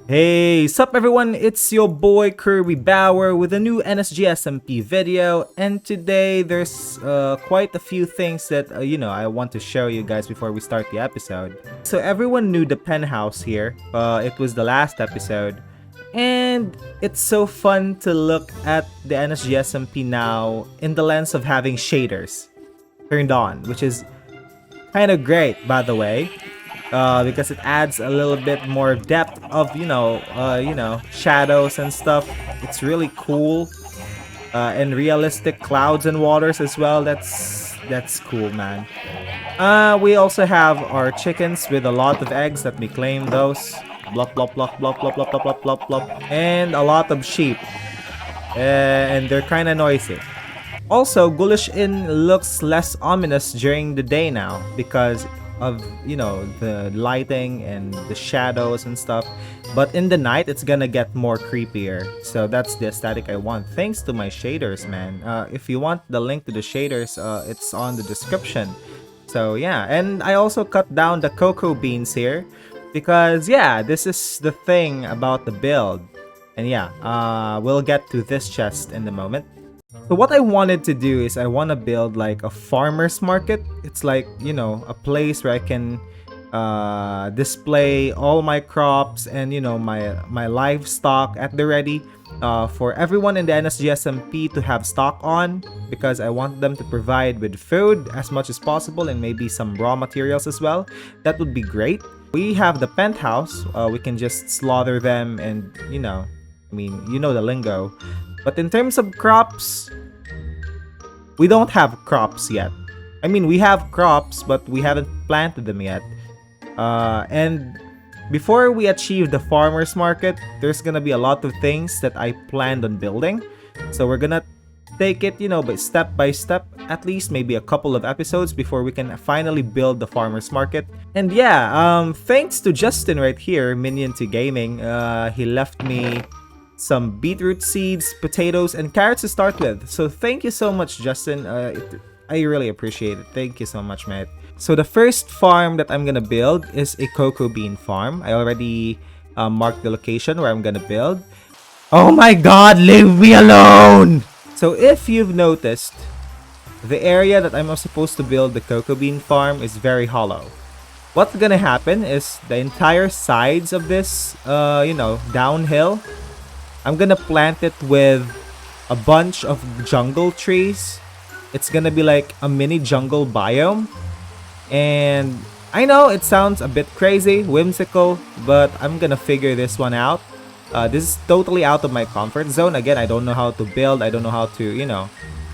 Hey, sup everyone, it's your boy Kirby Bower with a new NSG SMP video, and today there's quite a few things that, I want to show you guys before we start the episode. So everyone knew the penthouse here, it was the last episode, and it's so fun to look at the NSG SMP now in the lens of having shaders turned on, which is kind of great by the way. Because it adds a little bit more depth of shadows and stuff. It's really cool, and realistic clouds and waters as well. That's cool, man. We also have our chickens with a lot of eggs. Let me claim those. Blop blop blop blop blop blop blop blop blop blop. And a lot of sheep, and they're kind of noisy. Also, Ghoulish Inn looks less ominous during the day now because of the lighting and the shadows and stuff, but in the night it's gonna get more creepier. So that's the aesthetic I want, thanks to my shaders, man. If you want the link to the shaders, it's on the description. So yeah, and I also cut down the cocoa beans here because yeah, this is the thing about the build. And yeah, we'll get to this chest in a moment. So what I wanted to do is I want to build like a farmer's market. It's like, a place where I can display all my crops and, my livestock at the ready for everyone in the NSG SMP to have stock on, because I want them to provide with food as much as possible and maybe some raw materials as well. That would be great. We have the penthouse. We can just slaughter them and, the lingo. But in terms of crops, we don't have crops yet. I mean, we have crops, but we haven't planted them yet. And before we achieve the farmer's market, there's gonna be a lot of things that I planned on building. So we're gonna take it, by step, at least maybe a couple of episodes before we can finally build the farmer's market. And yeah, thanks to Justin right here, Minion to Gaming, he left me some beetroot seeds, potatoes, and carrots to start with. So thank you so much, Justin. I really appreciate it. Thank you so much, mate. So the first farm that I'm gonna build is a cocoa bean farm. I already marked the location where I'm gonna build. Oh my god, leave me alone! So if you've noticed, the area that I'm supposed to build the cocoa bean farm is very hollow. What's gonna happen is the entire sides of this, downhill, I'm gonna plant it with a bunch of jungle trees. It's gonna be like a mini jungle biome. And I know it sounds a bit crazy, whimsical, but I'm gonna figure this one out. This is totally out of my comfort zone. Again, I don't know how to build. I don't know how to,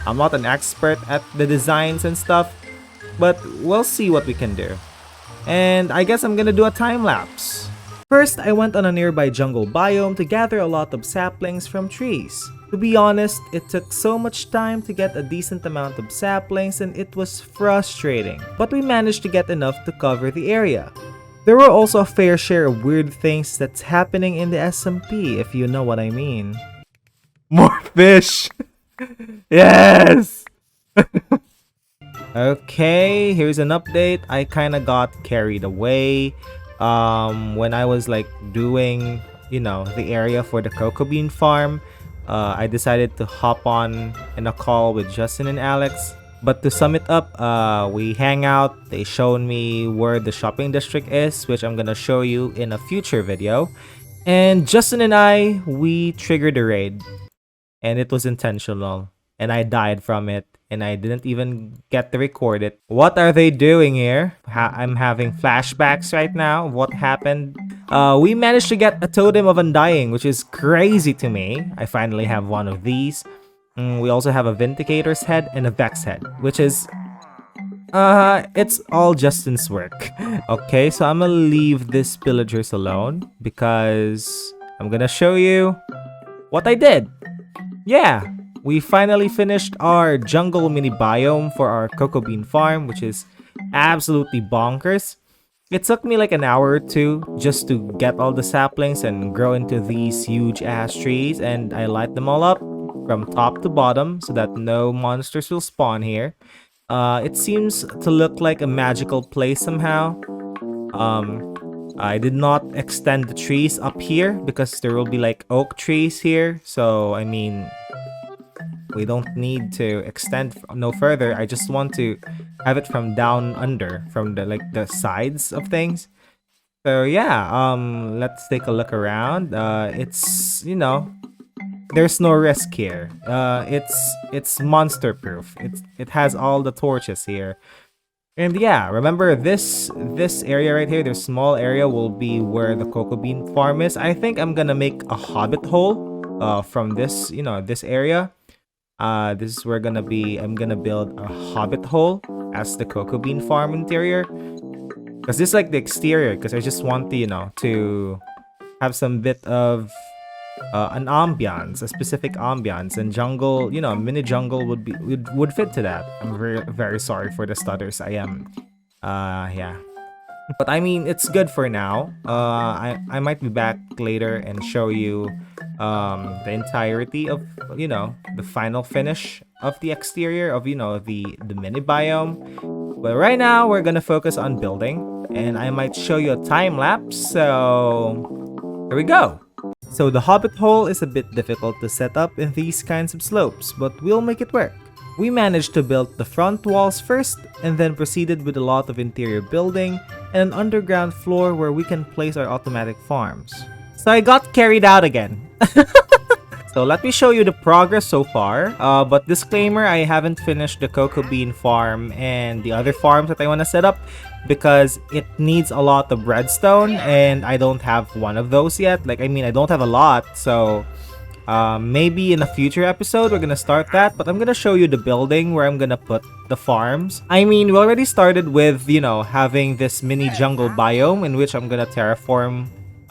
I'm not an expert at the designs and stuff. But we'll see what we can do. And I guess I'm gonna do a time lapse. First, I went on a nearby jungle biome to gather a lot of saplings from trees. To be honest, it took so much time to get a decent amount of saplings and it was frustrating. But we managed to get enough to cover the area. There were also a fair share of weird things that's happening in the SMP, if you know what I mean. More fish! Yes! Okay, here's an update. I kinda got carried away. When I was like doing, the area for the cocoa bean farm, I decided to hop on in a call with Justin and Alex. But to sum it up, we hang out. They showed me where the shopping district is, which I'm gonna show you in a future video. And Justin and I, we triggered a raid. And it was intentional. And I died from it. And I didn't even get to record it. What are they doing here? I'm having flashbacks right now of what happened. We managed to get a totem of undying, which is crazy to me. I finally have one of these. We also have a Vindicator's head and a Vex head, which is... it's all Justin's work. Okay, so I'm gonna leave these pillagers alone because I'm gonna show you what I did. Yeah. We finally finished our jungle mini biome for our cocoa bean farm, which is absolutely bonkers. It took me like an hour or two just to get all the saplings and grow into these huge ass trees, and I light them all up from top to bottom so that no monsters will spawn here. It seems to look like a magical place somehow. I did not extend the trees up here because there will be like oak trees here. So, I mean, we don't need to extend no further. I just want to have it from down under, from the like the sides of things. So yeah, let's take a look around. It's, you know, there's no risk here. It's monster proof. It has all the torches here. And yeah, remember this area right here, this small area will be where the cocoa bean farm is. I think I'm gonna make a hobbit hole from this, you know, this area. This is where I'm gonna build a hobbit hole as the cocoa bean farm interior. Because this is like the exterior, because I just want the, you know, to have some bit of an ambiance, a specific ambiance, and jungle, you know, mini jungle would fit to that. I'm very sorry for the stutters. I am, yeah. But I mean, it's good for now. I might be back later and show you the entirety of, you know, the final finish of the exterior of, you know, the mini biome. But right now we're gonna focus on building, and I might show you a time lapse. So here we go. So the hobbit hole is a bit difficult to set up in these kinds of slopes, but we'll make it work. We managed to build the front walls first, and then proceeded with a lot of interior building and an underground floor where we can place our automatic farms. So I got carried out again. So let me show you the progress so far, but disclaimer, I haven't finished the cocoa bean farm and the other farms that I want to set up because it needs a lot of redstone and I don't have one of those yet. Like, I mean, I don't have a lot, so maybe in a future episode we're gonna start that, but I'm gonna show you the building where I'm gonna put the farms. I mean, we already started with, you know, having this mini jungle biome in which I'm gonna terraform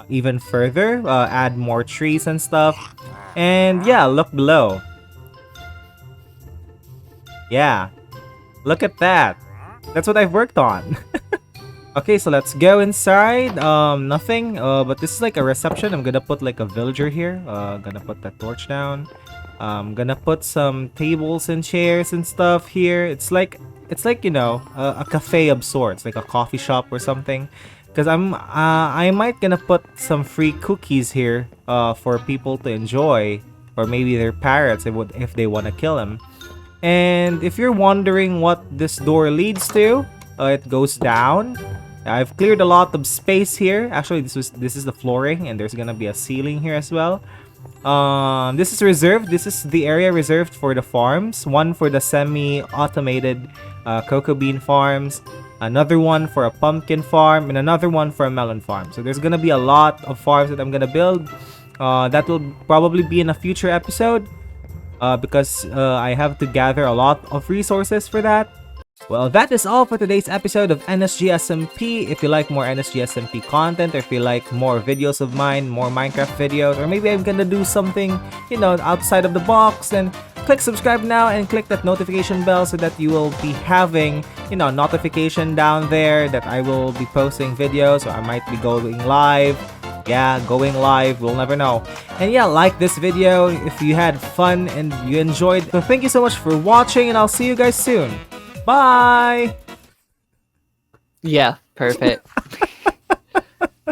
even further, add more trees and stuff. And yeah, look below. Yeah, look at that. That's what I've worked on. Okay, so let's go inside. Nothing, but this is like a reception. I'm gonna put like a villager here. Gonna put that torch down. Gonna put some tables and chairs and stuff here. It's like, you know, a cafe of sorts, like a coffee shop or something. Because I might gonna put some free cookies here for people to enjoy, or maybe their parrots if they want to kill them. And if you're wondering what this door leads to, it goes down. I've cleared a lot of space here. Actually, this is the flooring, and there's gonna be a ceiling here as well. This is reserved. This is the area reserved for the farms. One for the semi-automated cocoa bean farms, another one for a pumpkin farm, and another one for a melon farm. So there's gonna be a lot of farms that I'm gonna build. That will probably be in a future episode because I have to gather a lot of resources for that. Well, that is all for today's episode of NSG SMP. If you like more NSG SMP content, or if you like more videos of mine, more Minecraft videos, or maybe I'm gonna do something, you know, outside of the box, then click subscribe now and click that notification bell so that you will be having, you know, notification down there that I will be posting videos, or I might be going live. Yeah, going live, we'll never know. And yeah, like this video if you had fun and you enjoyed. So thank you so much for watching, and I'll see you guys soon. Bye! Yeah, perfect.